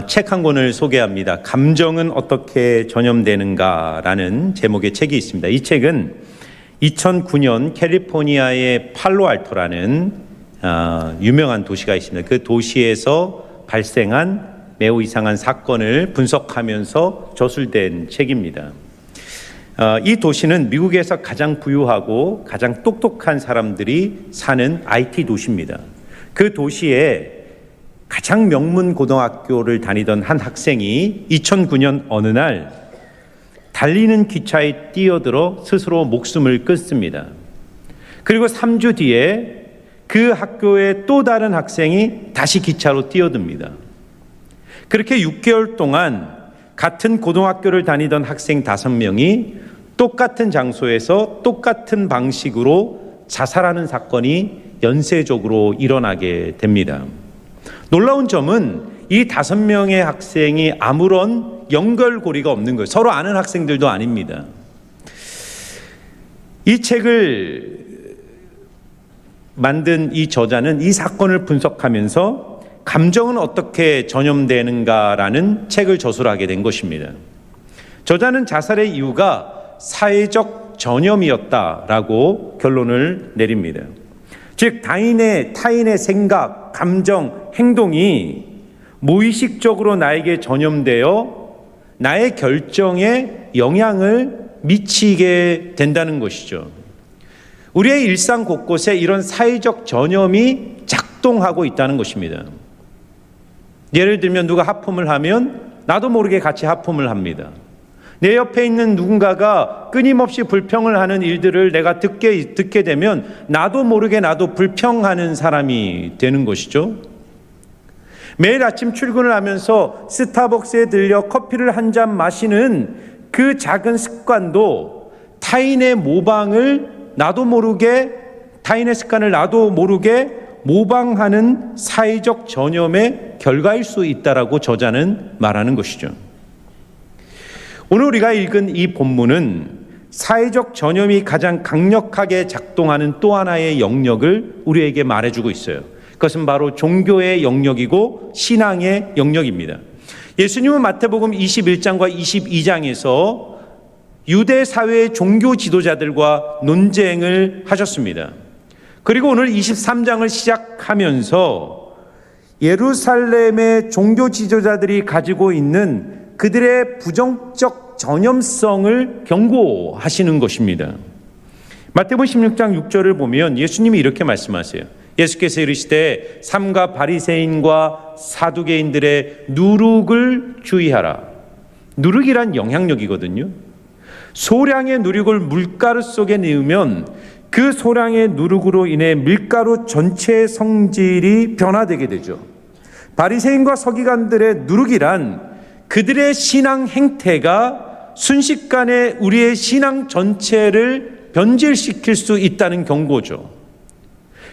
책 한 권을 소개합니다. 감정은 어떻게 전염되는가라는 제목의 책이 있습니다. 이 책은 2009년 캘리포니아의 팔로알토라는 유명한 도시가 있습니다. 그 도시에서 발생한 매우 이상한 사건을 분석하면서 저술된 책입니다. 이 도시는 미국에서 가장 부유하고 가장 똑똑한 사람들이 사는 IT 도시입니다. 그 도시에 가장 명문 고등학교를 다니던 한 학생이 2009년 어느 날 달리는 기차에 뛰어들어 스스로 목숨을 끊습니다. 그리고 3주 뒤에 그 학교의 또 다른 학생이 다시 기차로 뛰어듭니다. 그렇게 6개월 동안 같은 고등학교를 다니던 학생 5명이 똑같은 장소에서 똑같은 방식으로 자살하는 사건이 연쇄적으로 일어나게 됩니다. 놀라운 점은 이 5명의 학생이 아무런 연결고리가 없는 거예요. 서로 아는 학생들도 아닙니다. 이 책을 만든 이 저자는 이 사건을 분석하면서 감정은 어떻게 전염되는가라는 책을 저술하게 된 것입니다. 저자는 자살의 이유가 사회적 전염이었다라고 결론을 내립니다. 즉 타인의 생각, 감정, 행동이 무의식적으로 나에게 전염되어 나의 결정에 영향을 미치게 된다는 것이죠. 우리의 일상 곳곳에 이런 사회적 전염이 작동하고 있다는 것입니다. 예를 들면 누가 하품을 하면 나도 모르게 같이 하품을 합니다. 내 옆에 있는 누군가가 끊임없이 불평을 하는 일들을 내가 듣게 되면 나도 모르게 나도 불평하는 사람이 되는 것이죠. 매일 아침 출근을 하면서 스타벅스에 들려 커피를 한 잔 마시는 그 작은 습관도 타인의 습관을 나도 모르게 모방하는 사회적 전염의 결과일 수 있다라고 저자는 말하는 것이죠. 오늘 우리가 읽은 이 본문은 사회적 전염이 가장 강력하게 작동하는 또 하나의 영역을 우리에게 말해주고 있어요. 그것은 바로 종교의 영역이고 신앙의 영역입니다. 예수님은 마태복음 21장과 22장에서 유대 사회의 종교 지도자들과 논쟁을 하셨습니다. 그리고 오늘 23장을 시작하면서 예루살렘의 종교 지도자들이 가지고 있는 그들의 부정적 전염성을 경고하시는 것입니다. 마태복음 16장 6절을 보면 예수님이 이렇게 말씀하세요. 예수께서 이르시되 삼가 바리새인과 사두개인들의 누룩을 주의하라. 누룩이란 영향력이거든요. 소량의 누룩을 물가루 속에 넣으면 그 소량의 누룩으로 인해 밀가루 전체의 성질이 변화되게 되죠. 바리새인과 서기관들의 누룩이란 그들의 신앙 행태가 순식간에 우리의 신앙 전체를 변질시킬 수 있다는 경고죠.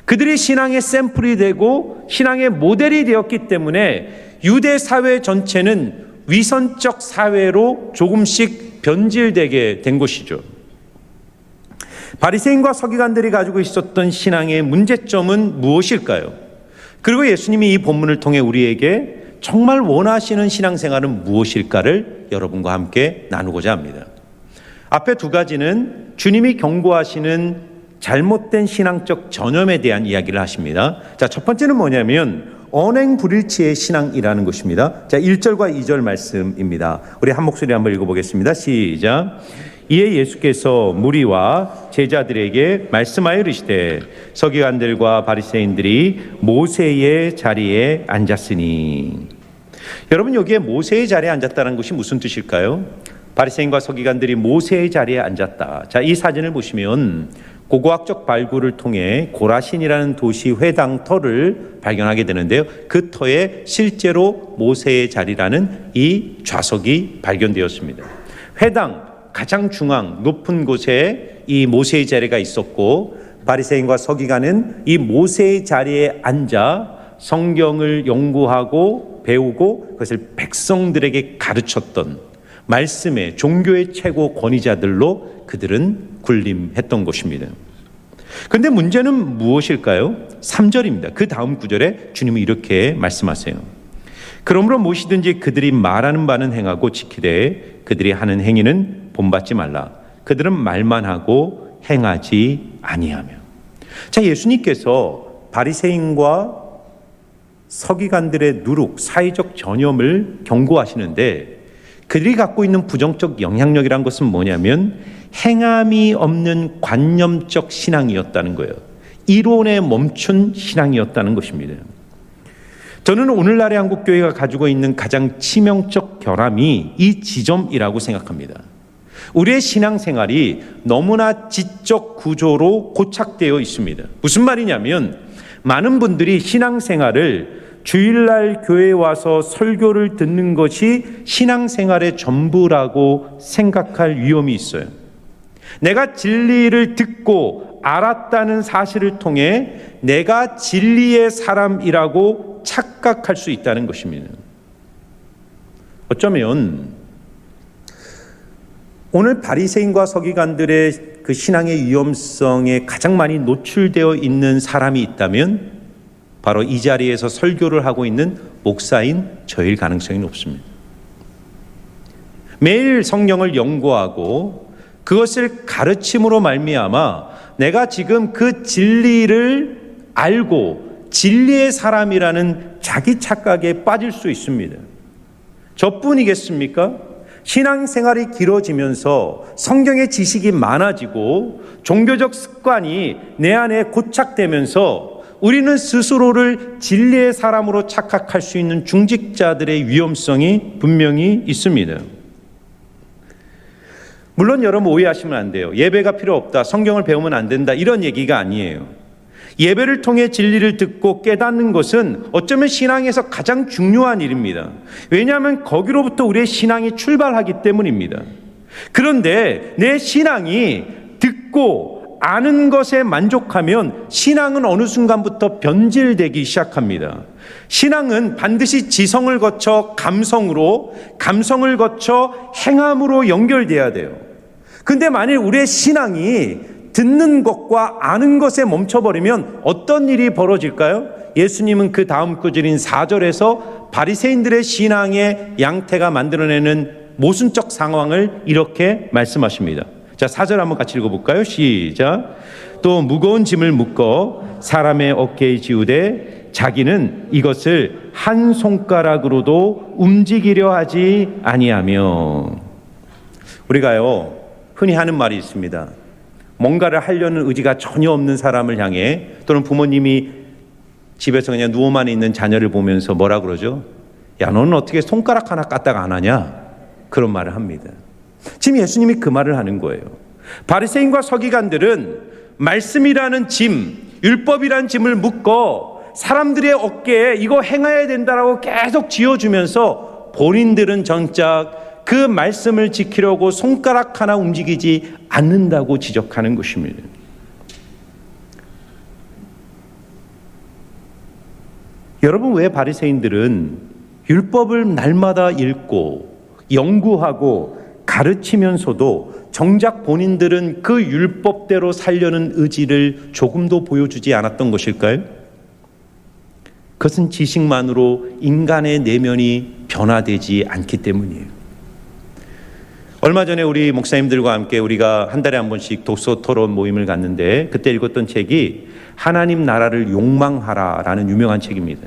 그들이 신앙의 샘플이 되고 신앙의 모델이 되었기 때문에 유대 사회 전체는 위선적 사회로 조금씩 변질되게 된 것이죠. 바리새인과 서기관들이 가지고 있었던 신앙의 문제점은 무엇일까요? 그리고 예수님이 이 본문을 통해 우리에게 정말 원하시는 신앙생활은 무엇일까를 여러분과 함께 나누고자 합니다. 앞에 두 가지는 주님이 경고하시는 잘못된 신앙적 전염에 대한 이야기를 하십니다. 자, 첫 번째는 뭐냐면 언행불일치의 신앙이라는 것입니다. 자, 1절과 2절 말씀입니다. 우리 한 목소리 한번 읽어보겠습니다. 시작. 이에 예수께서 무리와 제자들에게 말씀하여 이르시되 서기관들과 바리새인들이 모세의 자리에 앉았으니. 여러분, 여기에 모세의 자리에 앉았다는 것이 무슨 뜻일까요? 바리새인과 서기관들이 모세의 자리에 앉았다. 자, 이 사진을 보시면 고고학적 발굴을 통해 고라신이라는 도시 회당 터를 발견하게 되는데요. 그 터에 실제로 모세의 자리라는 이 좌석이 발견되었습니다. 회당 가장 중앙 높은 곳에 이 모세의 자리가 있었고, 바리새인과 서기관은 이 모세의 자리에 앉아 성경을 연구하고 배우고 그것을 백성들에게 가르쳤던 말씀의 종교의 최고 권위자들로 그들은 군림했던 것입니다. 그런데 문제는 무엇일까요? 3절입니다. 그 다음 구절에 주님은 이렇게 말씀하세요. 그러므로 무엇이든지 그들이 말하는 바는 행하고 지키되 그들이 하는 행위는 본받지 말라. 그들은 말만 하고 행하지 아니하며. 자, 예수님께서 바리새인과 서기관들의 누룩, 사회적 전염을 경고하시는데 그들이 갖고 있는 부정적 영향력이란 것은 뭐냐면 행함이 없는 관념적 신앙이었다는 거예요. 이론에 멈춘 신앙이었다는 것입니다. 저는 오늘날의 한국교회가 가지고 있는 가장 치명적 결함이 이 지점이라고 생각합니다. 우리의 신앙생활이 너무나 지적 구조로 고착되어 있습니다. 무슨 말이냐면 많은 분들이 신앙생활을 주일날 교회에 와서 설교를 듣는 것이 신앙생활의 전부라고 생각할 위험이 있어요. 내가 진리를 듣고 알았다는 사실을 통해 내가 진리의 사람이라고 착각할 수 있다는 것입니다. 어쩌면 오늘 바리새인과 서기관들의 그 신앙의 위험성에 가장 많이 노출되어 있는 사람이 있다면 바로 이 자리에서 설교를 하고 있는 목사인 저일 가능성이 높습니다. 매일 성경을 연구하고 그것을 가르침으로 말미암아 내가 지금 그 진리를 알고 진리의 사람이라는 자기 착각에 빠질 수 있습니다. 저뿐이겠습니까? 신앙생활이 길어지면서 성경의 지식이 많아지고 종교적 습관이 내 안에 고착되면서 우리는 스스로를 진리의 사람으로 착각할 수 있는 중직자들의 위험성이 분명히 있습니다. 물론 여러분 오해하시면 안 돼요. 예배가 필요 없다, 성경을 배우면 안 된다, 이런 얘기가 아니에요. 예배를 통해 진리를 듣고 깨닫는 것은 어쩌면 신앙에서 가장 중요한 일입니다. 왜냐하면 거기로부터 우리의 신앙이 출발하기 때문입니다. 그런데 내 신앙이 듣고 아는 것에 만족하면 신앙은 어느 순간부터 변질되기 시작합니다. 신앙은 반드시 지성을 거쳐 감성으로, 감성을 거쳐 행함으로 연결돼야 돼요. 근데 만일 우리의 신앙이 듣는 것과 아는 것에 멈춰버리면 어떤 일이 벌어질까요? 예수님은 그 다음 구절인 4절에서 바리새인들의 신앙의 양태가 만들어내는 모순적 상황을 이렇게 말씀하십니다. 자, 4절 한번 같이 읽어볼까요? 시작. 또 무거운 짐을 묶어 사람의 어깨에 지우되 자기는 이것을 한 손가락으로도 움직이려 하지 아니하며. 우리가요 흔히 하는 말이 있습니다. 뭔가를 하려는 의지가 전혀 없는 사람을 향해, 또는 부모님이 집에서 그냥 누워만 있는 자녀를 보면서 뭐라 그러죠? 야, 너는 어떻게 손가락 하나 까딱 안 하냐? 그런 말을 합니다. 지금 예수님이 그 말을 하는 거예요. 바리새인과 서기관들은 말씀이라는 짐, 율법이라는 짐을 묶어 사람들의 어깨에 이거 행해야 된다라고 계속 쥐어주면서 본인들은 정작 그 말씀을 지키려고 손가락 하나 움직이지 않는다고 지적하는 것입니다. 여러분, 왜 바리새인들은 율법을 날마다 읽고 연구하고 가르치면서도 정작 본인들은 그 율법대로 살려는 의지를 조금도 보여주지 않았던 것일까요? 그것은 지식만으로 인간의 내면이 변화되지 않기 때문이에요. 얼마 전에 우리 목사님들과 함께 우리가 한 달에 한 번씩 독서 토론 모임을 갔는데 그때 읽었던 책이 하나님 나라를 욕망하라라는 유명한 책입니다.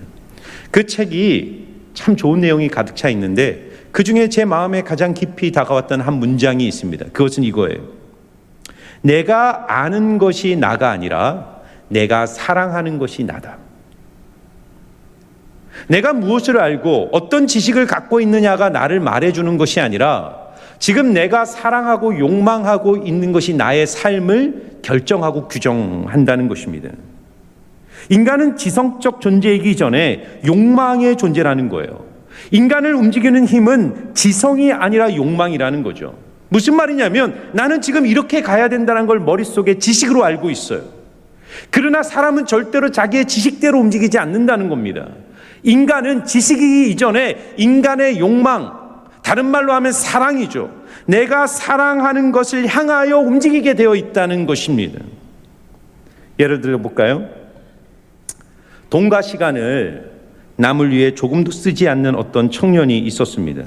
그 책이 참 좋은 내용이 가득 차 있는데 그 중에 제 마음에 가장 깊이 다가왔던 한 문장이 있습니다. 그것은 이거예요. 내가 아는 것이 나가 아니라 내가 사랑하는 것이 나다. 내가 무엇을 알고 어떤 지식을 갖고 있느냐가 나를 말해주는 것이 아니라 지금 내가 사랑하고 욕망하고 있는 것이 나의 삶을 결정하고 규정한다는 것입니다. 인간은 지성적 존재이기 전에 욕망의 존재라는 거예요. 인간을 움직이는 힘은 지성이 아니라 욕망이라는 거죠. 무슨 말이냐면 나는 지금 이렇게 가야 된다는 걸 머릿속에 지식으로 알고 있어요. 그러나 사람은 절대로 자기의 지식대로 움직이지 않는다는 겁니다. 인간은 지식이기 이전에 인간의 욕망, 다른 말로 하면 사랑이죠. 내가 사랑하는 것을 향하여 움직이게 되어 있다는 것입니다. 예를 들어 볼까요? 돈과 시간을 남을 위해 조금도 쓰지 않는 어떤 청년이 있었습니다.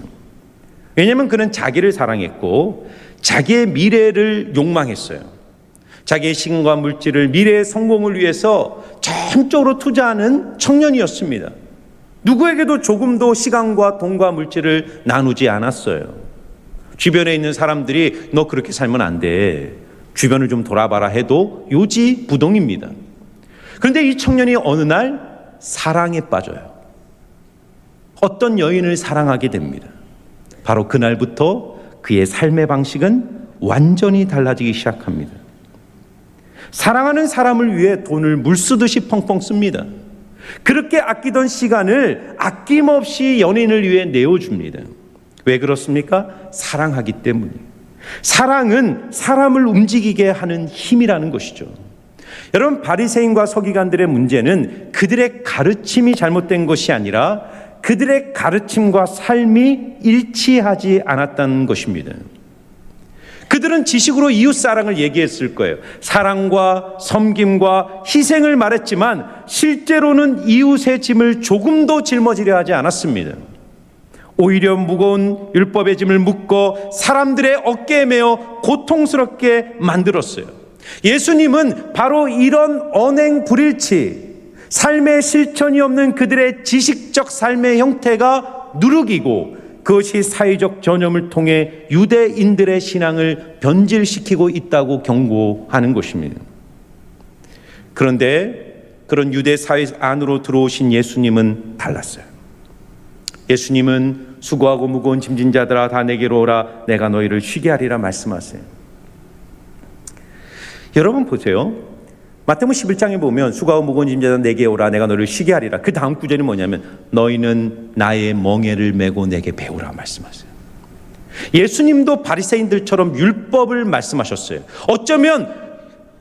왜냐하면 그는 자기를 사랑했고 자기의 미래를 욕망했어요. 자기의 시간과 물질을 미래의 성공을 위해서 전적으로 투자하는 청년이었습니다. 누구에게도 조금도 시간과 돈과 물질을 나누지 않았어요. 주변에 있는 사람들이 너 그렇게 살면 안 돼, 주변을 좀 돌아봐라 해도 요지부동입니다. 그런데 이 청년이 어느 날 사랑에 빠져요. 어떤 여인을 사랑하게 됩니다. 바로 그날부터 그의 삶의 방식은 완전히 달라지기 시작합니다. 사랑하는 사람을 위해 돈을 물쓰듯이 펑펑 씁니다. 그렇게 아끼던 시간을 아낌없이 연인을 위해 내어줍니다. 왜 그렇습니까? 사랑하기 때문이에요. 사랑은 사람을 움직이게 하는 힘이라는 것이죠. 여러분, 바리새인과 서기관들의 문제는 그들의 가르침이 잘못된 것이 아니라 그들의 가르침과 삶이 일치하지 않았다는 것입니다. 그들은 지식으로 이웃사랑을 얘기했을 거예요. 사랑과 섬김과 희생을 말했지만 실제로는 이웃의 짐을 조금도 짊어지려 하지 않았습니다. 오히려 무거운 율법의 짐을 묶어 사람들의 어깨에 메어 고통스럽게 만들었어요. 예수님은 바로 이런 언행 불일치, 삶의 실천이 없는 그들의 지식적 삶의 형태가 누룩이고 그것이 사회적 전염을 통해 유대인들의 신앙을 변질시키고 있다고 경고하는 것입니다. 그런데 그런 유대 사회 안으로 들어오신 예수님은 달랐어요. 예수님은 수고하고 무거운 짐진 자들아 다 내게로 오라, 내가 너희를 쉬게 하리라 말씀하세요. 여러분 보세요. 마태복음 11장에 보면 수고하고 무거운 짐진 자들아 내게 오라, 내가 너희를 쉬게 하리라. 그 다음 구절이 뭐냐면 너희는 나의 멍에를 메고 내게 배우라 말씀하세요. 예수님도 바리새인들처럼 율법을 말씀하셨어요. 어쩌면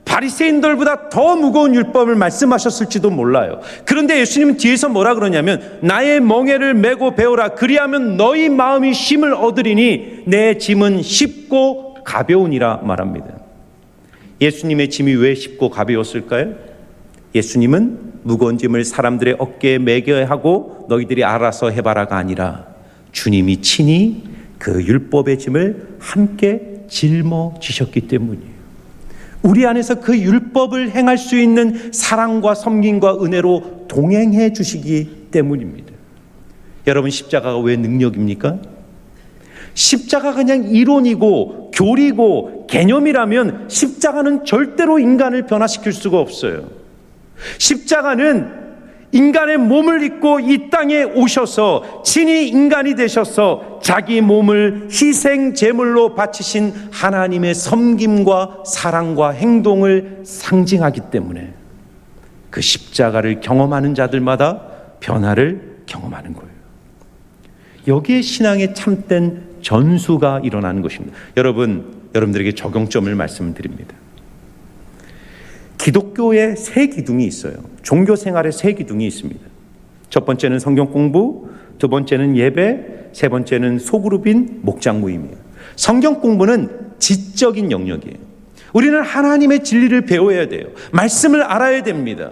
바리새인들보다 더 무거운 율법을 말씀하셨을지도 몰라요. 그런데 예수님은 뒤에서 뭐라 그러냐면 나의 멍에를 메고 배우라, 그리하면 너희 마음이 쉼을 얻으리니 내 짐은 쉽고 가벼우니라 말합니다. 예수님의 짐이 왜 쉽고 가벼웠을까요? 예수님은 무거운 짐을 사람들의 어깨에 매겨야 하고 너희들이 알아서 해봐라가 아니라 주님이 친히 그 율법의 짐을 함께 짊어지셨기 때문이에요. 우리 안에서 그 율법을 행할 수 있는 사랑과 섬김과 은혜로 동행해 주시기 때문입니다. 여러분, 십자가가 왜 능력입니까? 십자가가 그냥 이론이고 교리고 개념이라면 십자가는 절대로 인간을 변화시킬 수가 없어요. 십자가는 인간의 몸을 입고 이 땅에 오셔서 친히 인간이 되셔서 자기 몸을 희생 제물로 바치신 하나님의 섬김과 사랑과 행동을 상징하기 때문에 그 십자가를 경험하는 자들마다 변화를 경험하는 거예요. 여기에 신앙의 참된 전수가 일어나는 것입니다. 여러분들에게 적용점을 말씀드립니다. 기독교에 세 기둥이 있어요. 종교 생활에 세 기둥이 있습니다. 첫 번째는 성경 공부, 두 번째는 예배, 세 번째는 소그룹인 목장 모임이에요. 성경 공부는 지적인 영역이에요. 우리는 하나님의 진리를 배워야 돼요. 말씀을 알아야 됩니다.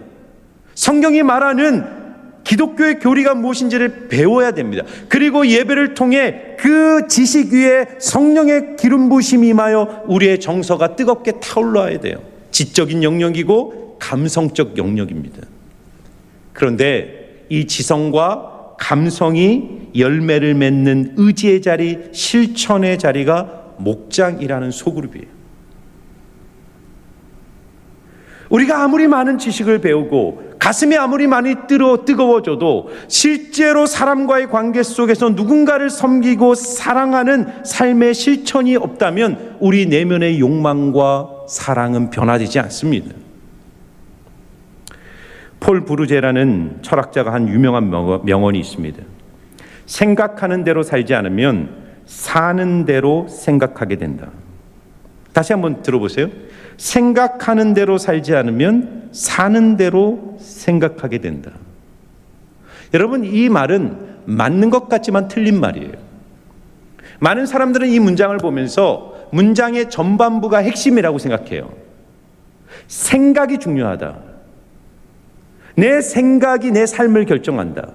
성경이 말하는 기독교의 교리가 무엇인지를 배워야 됩니다. 그리고 예배를 통해 그 지식 위에 성령의 기름 부으심이 임하여 우리의 정서가 뜨겁게 타올라야 돼요. 지적인 영역이고 감성적 영역입니다. 그런데 이 지성과 감성이 열매를 맺는 의지의 자리, 실천의 자리가 목장이라는 소그룹이에요. 우리가 아무리 많은 지식을 배우고 가슴이 아무리 많이 뜨거워져도 실제로 사람과의 관계 속에서 누군가를 섬기고 사랑하는 삶의 실천이 없다면 우리 내면의 욕망과 사랑은 변화되지 않습니다. 폴 브루제라는 철학자가 한 유명한 명언이 있습니다. 생각하는 대로 살지 않으면 사는 대로 생각하게 된다. 다시 한번 들어보세요. 생각하는 대로 살지 않으면 사는 대로 생각하게 된다. 여러분, 이 말은 맞는 것 같지만 틀린 말이에요. 많은 사람들은 이 문장을 보면서 문장의 전반부가 핵심이라고 생각해요. 생각이 중요하다. 내 생각이 내 삶을 결정한다.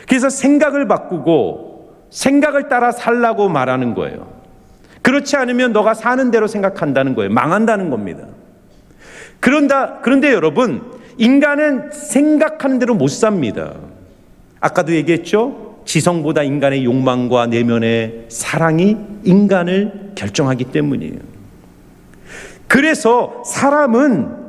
그래서 생각을 바꾸고 생각을 따라 살라고 말하는 거예요. 그렇지 않으면 너가 사는 대로 생각한다는 거예요. 망한다는 겁니다. 그런데 여러분, 인간은 생각하는 대로 못 삽니다. 아까도 얘기했죠? 지성보다 인간의 욕망과 내면의 사랑이 인간을 결정하기 때문이에요. 그래서 사람은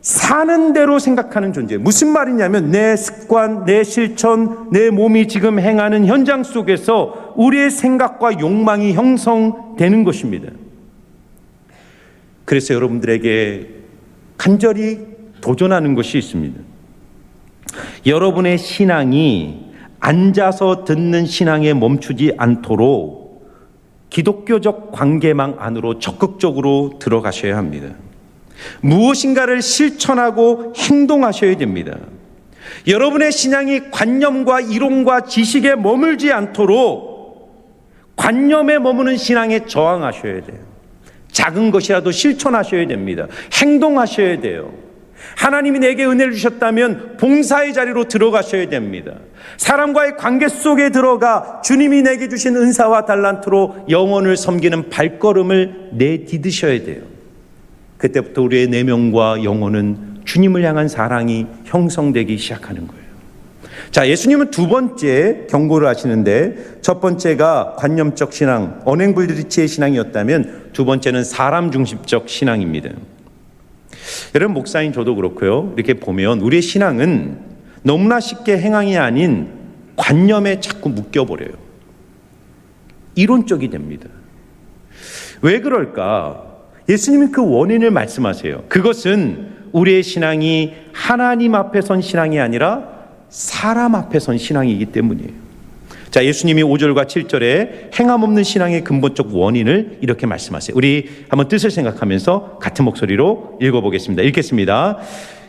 사는 대로 생각하는 존재예요. 무슨 말이냐면 내 습관, 내 실천, 내 몸이 지금 행하는 현장 속에서 우리의 생각과 욕망이 형성되는 것입니다. 그래서 여러분들에게 간절히 도전하는 것이 있습니다. 여러분의 신앙이 앉아서 듣는 신앙에 멈추지 않도록 기독교적 관계망 안으로 적극적으로 들어가셔야 합니다. 무엇인가를 실천하고 행동하셔야 됩니다. 여러분의 신앙이 관념과 이론과 지식에 머물지 않도록 관념에 머무는 신앙에 저항하셔야 돼요. 작은 것이라도 실천하셔야 됩니다. 행동하셔야 돼요. 하나님이 내게 은혜를 주셨다면 봉사의 자리로 들어가셔야 됩니다. 사람과의 관계 속에 들어가 주님이 내게 주신 은사와 달란트로 영혼을 섬기는 발걸음을 내디디셔야 돼요. 그때부터 우리의 내면과 영혼은 주님을 향한 사랑이 형성되기 시작하는 거예요. 자, 예수님은 두 번째 경고를 하시는데, 첫 번째가 관념적 신앙, 언행불일치의 신앙이었다면 두 번째는 사람 중심적 신앙입니다. 여러분, 목사인 저도 그렇고요. 이렇게 보면 우리의 신앙은 너무나 쉽게 행함이 아닌 관념에 자꾸 묶여버려요. 이론적이 됩니다. 왜 그럴까? 예수님은 그 원인을 말씀하세요. 그것은 우리의 신앙이 하나님 앞에 선 신앙이 아니라 사람 앞에 선 신앙이기 때문이에요. 자, 예수님이 5절과 7절에 행함 없는 신앙의 근본적 원인을 이렇게 말씀하세요. 우리 한번 뜻을 생각하면서 같은 목소리로 읽어보겠습니다. 읽겠습니다.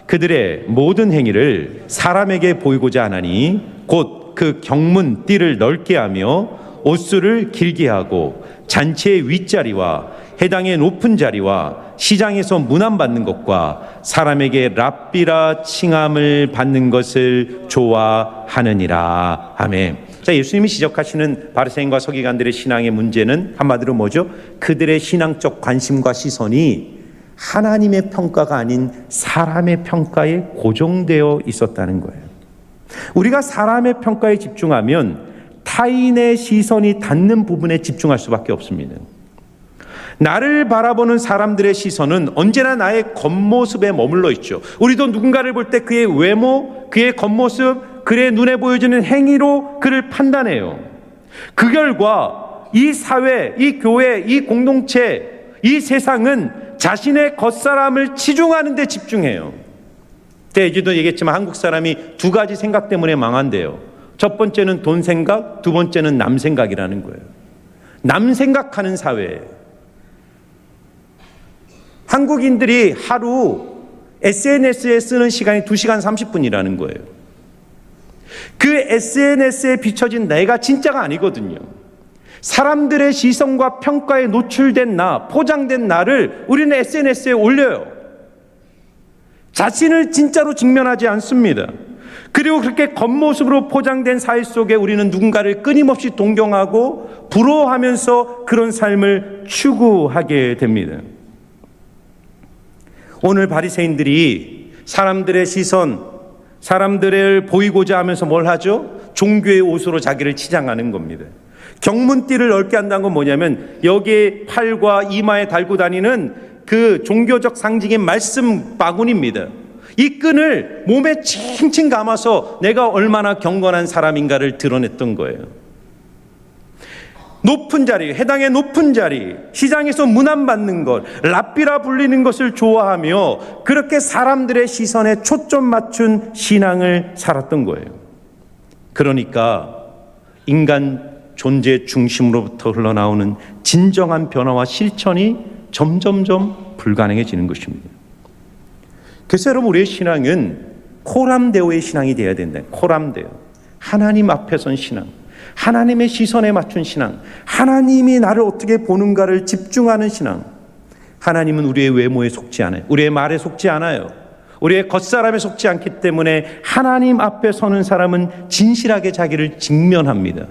그들의 모든 행위를 사람에게 보이고자 하나니 곧 그 경문 띠를 넓게 하며 옷수를 길게 하고 잔치의 윗자리와 해당의 높은 자리와 시장에서 문안받는 것과 사람에게 랍비라 칭함을 받는 것을 좋아하느니라. 아멘. 자, 예수님이 지적하시는 바리새인과 서기관들의 신앙의 문제는 한마디로 뭐죠? 그들의 신앙적 관심과 시선이 하나님의 평가가 아닌 사람의 평가에 고정되어 있었다는 거예요. 우리가 사람의 평가에 집중하면 타인의 시선이 닿는 부분에 집중할 수밖에 없습니다. 나를 바라보는 사람들의 시선은 언제나 나의 겉모습에 머물러 있죠. 우리도 누군가를 볼 때 그의 외모, 그의 겉모습, 그의 눈에 보여지는 행위로 그를 판단해요. 그 결과 이 사회, 이 교회, 이 공동체, 이 세상은 자신의 겉사람을 치중하는 데 집중해요. 예전에도 얘기했지만 한국 사람이 두 가지 생각 때문에 망한대요. 첫 번째는 돈 생각, 두 번째는 남 생각이라는 거예요. 남 생각하는 사회예요. 한국인들이 하루 SNS에 쓰는 시간이 2시간 30분이라는 거예요. 그 SNS에 비춰진 내가 진짜가 아니거든요. 사람들의 시선과 평가에 노출된 나, 포장된 나를 우리는 SNS에 올려요. 자신을 진짜로 직면하지 않습니다. 그리고 그렇게 겉모습으로 포장된 사회 속에 우리는 누군가를 끊임없이 동경하고 부러워하면서 그런 삶을 추구하게 됩니다. 오늘 바리새인들이 사람들의 시선, 사람들을 보이고자 하면서 뭘 하죠? 종교의 옷으로 자기를 치장하는 겁니다. 경문띠를 넓게 한다는 건 뭐냐면 여기에 팔과 이마에 달고 다니는 그 종교적 상징인 말씀 바구니입니다. 이 끈을 몸에 칭칭 감아서 내가 얼마나 경건한 사람인가를 드러냈던 거예요. 높은 자리, 해당의 높은 자리, 시장에서 문안받는 것, 랍비라 불리는 것을 좋아하며 그렇게 사람들의 시선에 초점 맞춘 신앙을 살았던 거예요. 그러니까 인간 존재 중심으로부터 흘러나오는 진정한 변화와 실천이 점점점 불가능해지는 것입니다. 그래서 여러분, 우리의 신앙은 코람데오의 신앙이 되어야 된다. 코람데오. 하나님 앞에 선 신앙. 하나님의 시선에 맞춘 신앙. 하나님이 나를 어떻게 보는가를 집중하는 신앙. 하나님은 우리의 외모에 속지 않아요. 우리의 말에 속지 않아요. 우리의 겉사람에 속지 않기 때문에 하나님 앞에 서는 사람은 진실하게 자기를 직면합니다.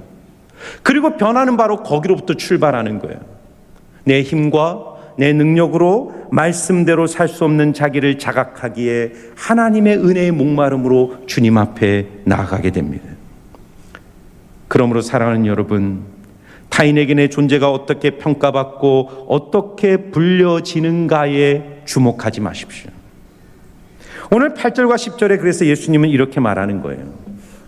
그리고 변화는 바로 거기로부터 출발하는 거예요. 내 힘과 내 능력으로 말씀대로 살 수 없는 자기를 자각하기에 하나님의 은혜의 목마름으로 주님 앞에 나아가게 됩니다. 그러므로 사랑하는 여러분, 타인에게 내 존재가 어떻게 평가받고 어떻게 불려지는가에 주목하지 마십시오. 오늘 8절과 10절에 그래서 예수님은 이렇게 말하는 거예요.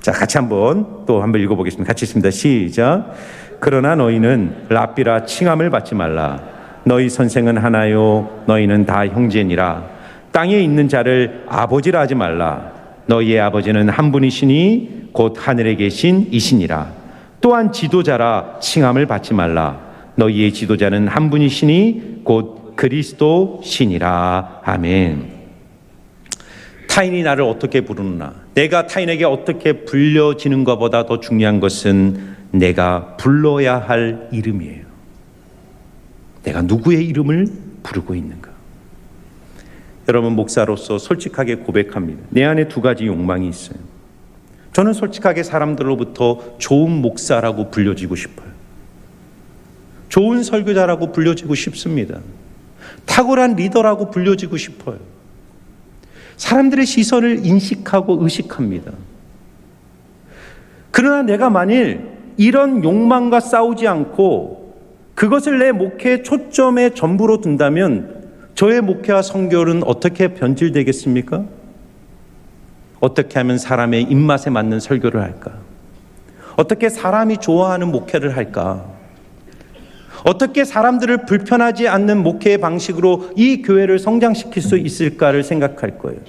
자, 같이 한번 읽어보겠습니다. 같이 읽습니다. 시작. 그러나 너희는 랍비라 칭함을 받지 말라. 너희 선생은 하나요 너희는 다 형제니라. 땅에 있는 자를 아버지라 하지 말라. 너희의 아버지는 한 분이시니 곧 하늘에 계신 이시니라. 또한 지도자라 칭함을 받지 말라. 너희의 지도자는 한 분이시니 곧 그리스도시니라. 아멘. 타인이 나를 어떻게 부르느냐, 내가 타인에게 어떻게 불려지는 것보다 더 중요한 것은 내가 불러야 할 이름이에요. 내가 누구의 이름을 부르고 있는가. 여러분, 목사로서 솔직하게 고백합니다. 내 안에 두 가지 욕망이 있어요. 저는 솔직하게 사람들로부터 좋은 목사라고 불려지고 싶어요. 좋은 설교자라고 불려지고 싶습니다. 탁월한 리더라고 불려지고 싶어요. 사람들의 시선을 인식하고 의식합니다. 그러나 내가 만일 이런 욕망과 싸우지 않고 그것을 내 목회의 초점의 전부로 둔다면 저의 목회와 선교는 어떻게 변질되겠습니까? 어떻게 하면 사람의 입맛에 맞는 설교를 할까? 어떻게 사람이 좋아하는 목회를 할까? 어떻게 사람들을 불편하지 않는 목회의 방식으로 이 교회를 성장시킬 수 있을까를 생각할 거예요.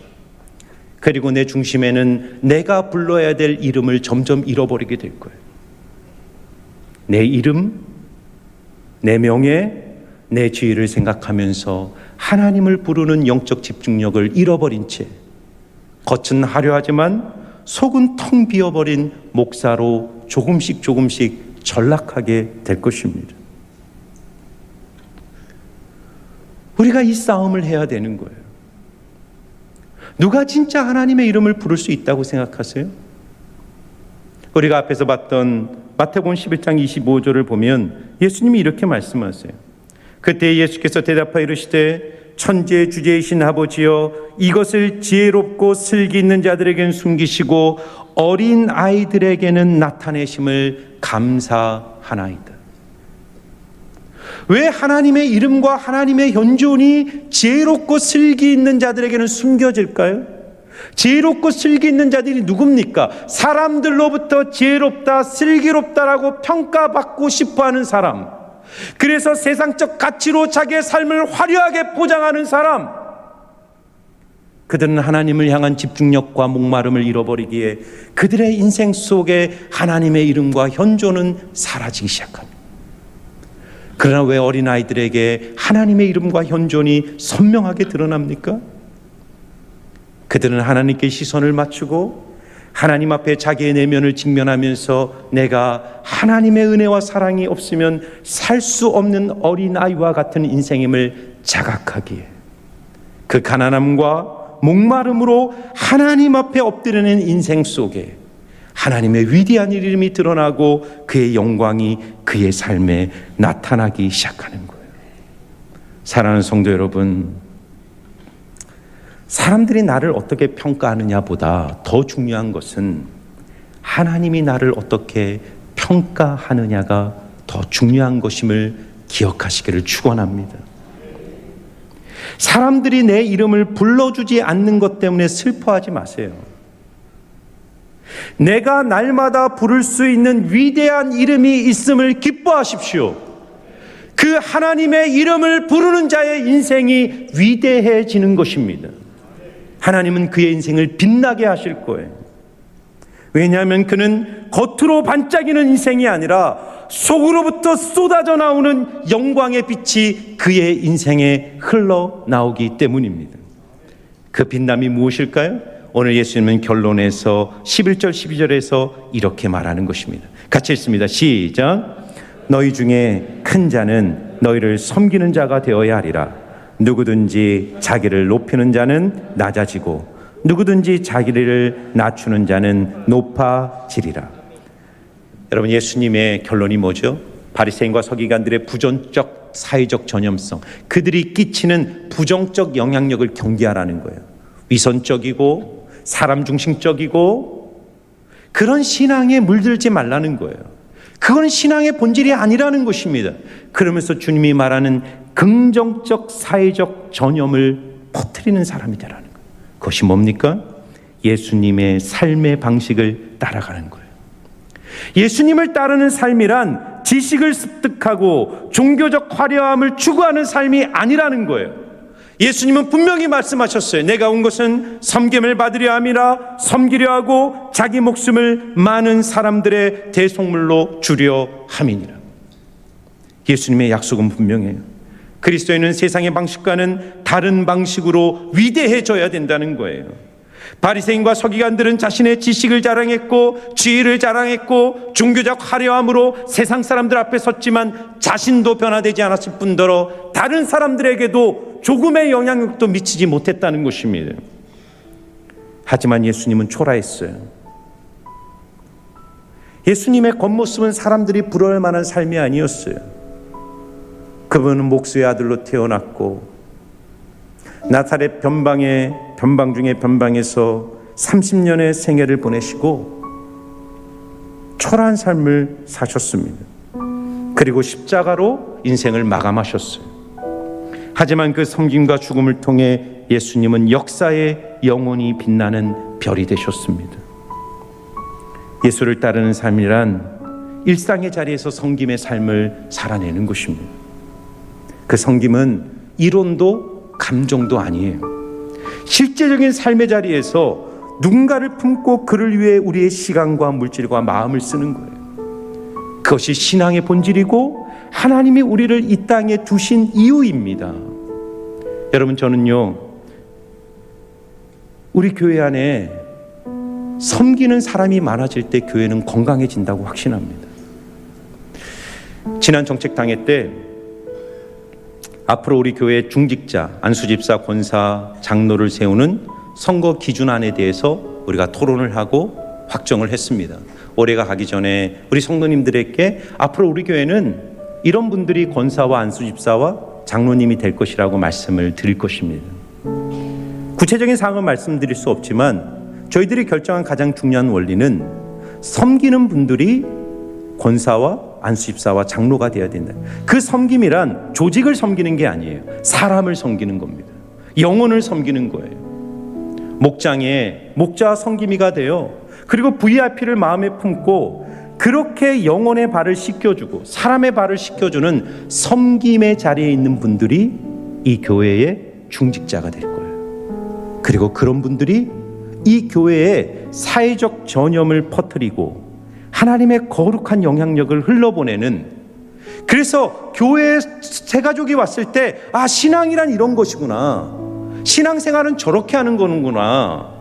그리고 내 중심에는 내가 불러야 될 이름을 점점 잃어버리게 될 거예요. 내 이름, 내 명예, 내 지위를 생각하면서 하나님을 부르는 영적 집중력을 잃어버린 채 겉은 화려하지만 속은 텅 비어버린 목사로 조금씩 전락하게 될 것입니다. 우리가 이 싸움을 해야 되는 거예요. 누가 진짜 하나님의 이름을 부를 수 있다고 생각하세요? 우리가 앞에서 봤던 마태복음 11장 25절을 보면 예수님이 이렇게 말씀하세요. 그때 예수께서 대답하여 이르시되 천지의 주제이신 아버지여, 이것을 지혜롭고 슬기 있는 자들에게는 숨기시고 어린 아이들에게는 나타내심을 감사하나이다. 왜 하나님의 이름과 하나님의 현존이 지혜롭고 슬기 있는 자들에게는 숨겨질까요? 지혜롭고 슬기 있는 자들이 누굽니까? 사람들로부터 지혜롭다, 슬기롭다라고 평가받고 싶어하는 사람, 그래서 세상적 가치로 자기의 삶을 화려하게 포장하는 사람, 그들은 하나님을 향한 집중력과 목마름을 잃어버리기에 그들의 인생 속에 하나님의 이름과 현존은 사라지기 시작합니다. 그러나 왜 어린아이들에게 하나님의 이름과 현존이 선명하게 드러납니까? 그들은 하나님께 시선을 맞추고 하나님 앞에 자기의 내면을 직면하면서 내가 하나님의 은혜와 사랑이 없으면 살 수 없는 어린아이와 같은 인생임을 자각하기에 그 가난함과 목마름으로 하나님 앞에 엎드리는 인생 속에 하나님의 위대한 이름이 드러나고 그의 영광이 그의 삶에 나타나기 시작하는 거예요. 사랑하는 성도 여러분, 사람들이 나를 어떻게 평가하느냐보다 더 중요한 것은 하나님이 나를 어떻게 평가하느냐가 더 중요한 것임을 기억하시기를 축원합니다. 사람들이 내 이름을 불러주지 않는 것 때문에 슬퍼하지 마세요. 내가 날마다 부를 수 있는 위대한 이름이 있음을 기뻐하십시오. 그 하나님의 이름을 부르는 자의 인생이 위대해지는 것입니다. 하나님은 그의 인생을 빛나게 하실 거예요. 왜냐하면 그는 겉으로 반짝이는 인생이 아니라 속으로부터 쏟아져 나오는 영광의 빛이 그의 인생에 흘러나오기 때문입니다. 그 빛남이 무엇일까요? 오늘 예수님은 결론에서 11절 12절에서 이렇게 말하는 것입니다. 같이 읽습니다. 시작. 너희 중에 큰 자는 너희를 섬기는 자가 되어야 하리라. 누구든지 자기를 높이는 자는 낮아지고 누구든지 자기를 낮추는 자는 높아지리라. 여러분, 예수님의 결론이 뭐죠? 바리새인과 서기관들의 부정적 사회적 전염성, 그들이 끼치는 부정적 영향력을 경계하라는 거예요. 위선적이고 사람 중심적이고 그런 신앙에 물들지 말라는 거예요. 그건 신앙의 본질이 아니라는 것입니다. 그러면서 주님이 말하는 긍정적 사회적 전염을 퍼뜨리는 사람이 되라는 거예요. 그것이 뭡니까? 예수님의 삶의 방식을 따라가는 거예요. 예수님을 따르는 삶이란 지식을 습득하고 종교적 화려함을 추구하는 삶이 아니라는 거예요. 예수님은 분명히 말씀하셨어요. 내가 온 것은 섬김을 받으려 함이라, 섬기려 하고 자기 목숨을 많은 사람들의 대속물로 주려 함이니라. 예수님의 약속은 분명해요. 그리스도인은 세상의 방식과는 다른 방식으로 위대해져야 된다는 거예요. 바리새인과 서기관들은 자신의 지식을 자랑했고 지혜를 자랑했고 종교적 화려함으로 세상 사람들 앞에 섰지만 자신도 변화되지 않았을 뿐더러 다른 사람들에게도 조금의 영향력도 미치지 못했다는 것입니다. 하지만 예수님은 초라했어요. 예수님의 겉모습은 사람들이 부러울 만한 삶이 아니었어요. 그분은 목수의 아들로 태어났고 나사렛 변방 중에 변방에서 30년의 생애를 보내시고 초라한 삶을 사셨습니다. 그리고 십자가로 인생을 마감하셨어요. 하지만 그 섬김과 죽음을 통해 예수님은 역사에 영원히 빛나는 별이 되셨습니다. 예수를 따르는 삶이란 일상의 자리에서 섬김의 삶을 살아내는 것입니다. 그 섬김은 이론도 감정도 아니에요. 실제적인 삶의 자리에서 누군가를 품고 그를 위해 우리의 시간과 물질과 마음을 쓰는 거예요. 그것이 신앙의 본질이고 하나님이 우리를 이 땅에 두신 이유입니다. 여러분, 저는요, 우리 교회 안에 섬기는 사람이 많아질 때 교회는 건강해진다고 확신합니다. 지난 정책당회 때 앞으로 우리 교회 중직자, 안수집사, 권사, 장로를 세우는 선거 기준안에 대해서 우리가 토론을 하고 확정을 했습니다. 올해가 가기 전에 우리 성도님들에게 앞으로 우리 교회는 이런 분들이 권사와 안수집사와 장로님이 될 것이라고 말씀을 드릴 것입니다. 구체적인 사항은 말씀드릴 수 없지만 저희들이 결정한 가장 중요한 원리는 섬기는 분들이 권사와 안수집사와 장로가 되어야 된다. 그 섬김이란 조직을 섬기는 게 아니에요. 사람을 섬기는 겁니다. 영혼을 섬기는 거예요. 목장에 목자와 섬김이가 되어 그리고 VIP를 마음에 품고 그렇게 영혼의 발을 씻겨주고 사람의 발을 씻겨주는 섬김의 자리에 있는 분들이 이 교회의 중직자가 될 거예요. 그리고 그런 분들이 이 교회에 사회적 전염을 퍼뜨리고 하나님의 거룩한 영향력을 흘러보내는, 그래서 교회에 새 가족이 왔을 때 신앙이란 이런 것이구나, 신앙생활은 저렇게 하는 거는구나,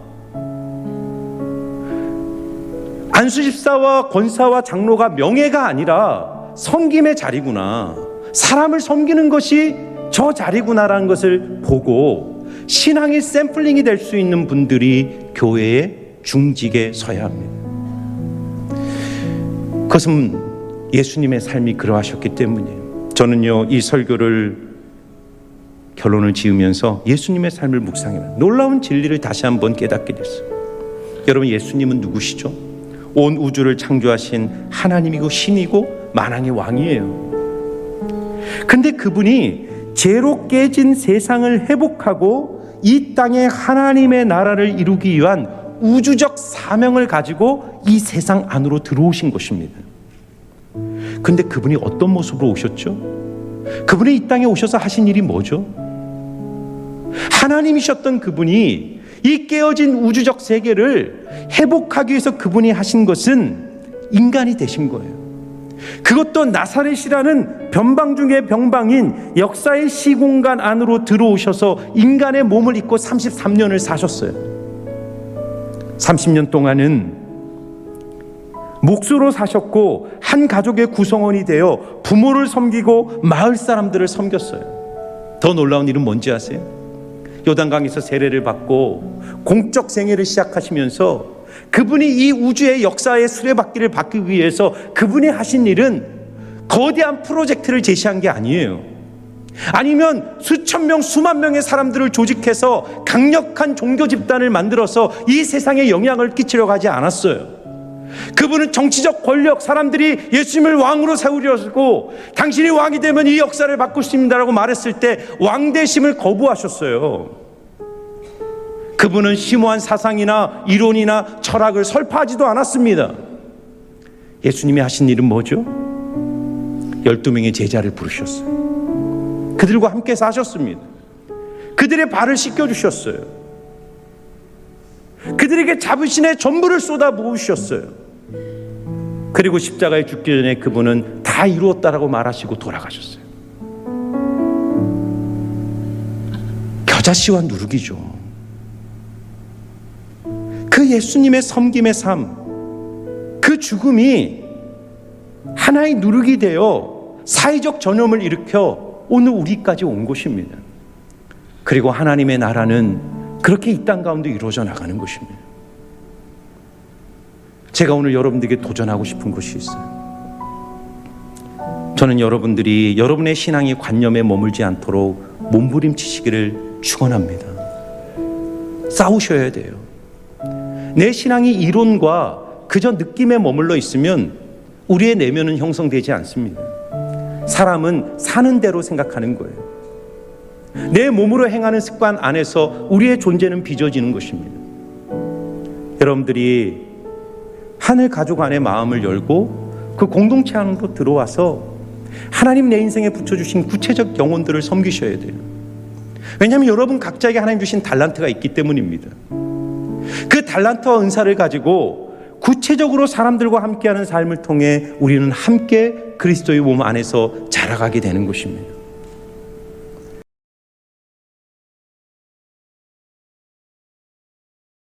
안수집사와 권사와 장로가 명예가 아니라 섬김의 자리구나, 사람을 섬기는 것이 저 자리구나라는 것을 보고 신앙의 샘플링이 될 수 있는 분들이 교회의 중직에 서야 합니다. 그것은 예수님의 삶이 그러하셨기 때문이에요. 저는요, 이 설교를 결론을 지으면서 예수님의 삶을 묵상해요. 놀라운 진리를 다시 한번 깨닫게 됐어요. 여러분, 예수님은 누구시죠? 온 우주를 창조하신 하나님이고 신이고 만왕의 왕이에요. 근데 그분이 죄로 깨진 세상을 회복하고 이 땅에 하나님의 나라를 이루기 위한 우주적 사명을 가지고 이 세상 안으로 들어오신 것입니다. 근데 그분이 어떤 모습으로 오셨죠? 그분이 이 땅에 오셔서 하신 일이 뭐죠? 하나님이셨던 그분이 이 깨어진 우주적 세계를 회복하기 위해서 그분이 하신 것은 인간이 되신 거예요. 그것도 나사렛이라는 변방 중의 변방인 역사의 시공간 안으로 들어오셔서 인간의 몸을 입고 33년을 사셨어요. 30년 동안은 목수로 사셨고 한 가족의 구성원이 되어 부모를 섬기고 마을 사람들을 섬겼어요. 더 놀라운 일은 뭔지 아세요? 요단강에서 세례를 받고 공적 생애를 시작하시면서 그분이 이 우주의 역사의 수레바퀴를 바꾸기 위해서 그분이 하신 일은 거대한 프로젝트를 제시한 게 아니에요. 아니면 수천 명, 수만 명의 사람들을 조직해서 강력한 종교 집단을 만들어서 이 세상에 영향을 끼치려고 하지 않았어요. 그분은 정치적 권력, 사람들이 예수님을 왕으로 세우려고 당신이 왕이 되면 이 역사를 바꿀 수 있습니다라고 말했을 때 왕대심을 거부하셨어요. 그분은 심오한 사상이나 이론이나 철학을 설파하지도 않았습니다. 예수님이 하신 일은 뭐죠? 12명의 제자를 부르셨어요. 그들과 함께 사셨습니다. 그들의 발을 씻겨주셨어요. 그들에게 자부신의 전부를 쏟아 부으셨어요. 그리고 십자가에 죽기 전에 그분은 다 이루었다라고 말하시고 돌아가셨어요. 겨자씨와 누룩이죠. 그 예수님의 섬김의 삶, 그 죽음이 하나의 누룩이 되어 사회적 전염을 일으켜 오늘 우리까지 온 것입니다. 그리고 하나님의 나라는 그렇게 이 땅 가운데 이루어져 나가는 것입니다. 제가 오늘 여러분들에게 도전하고 싶은 것이 있어요. 저는 여러분들이 여러분의 신앙이 관념에 머물지 않도록 몸부림치시기를 축원합니다. 싸우셔야 돼요. 내 신앙이 이론과 그저 느낌에 머물러 있으면 우리의 내면은 형성되지 않습니다. 사람은 사는 대로 생각하는 거예요. 내 몸으로 행하는 습관 안에서 우리의 존재는 빚어지는 것입니다. 여러분들이 하늘 가족 안에 마음을 열고 그 공동체 안으로 들어와서 하나님 내 인생에 붙여주신 구체적 영혼들을 섬기셔야 돼요. 왜냐하면 여러분 각자에게 하나님 주신 달란트가 있기 때문입니다. 그 달란트와 은사를 가지고 구체적으로 사람들과 함께하는 삶을 통해 우리는 함께 그리스도의 몸 안에서 자라가게 되는 것입니다.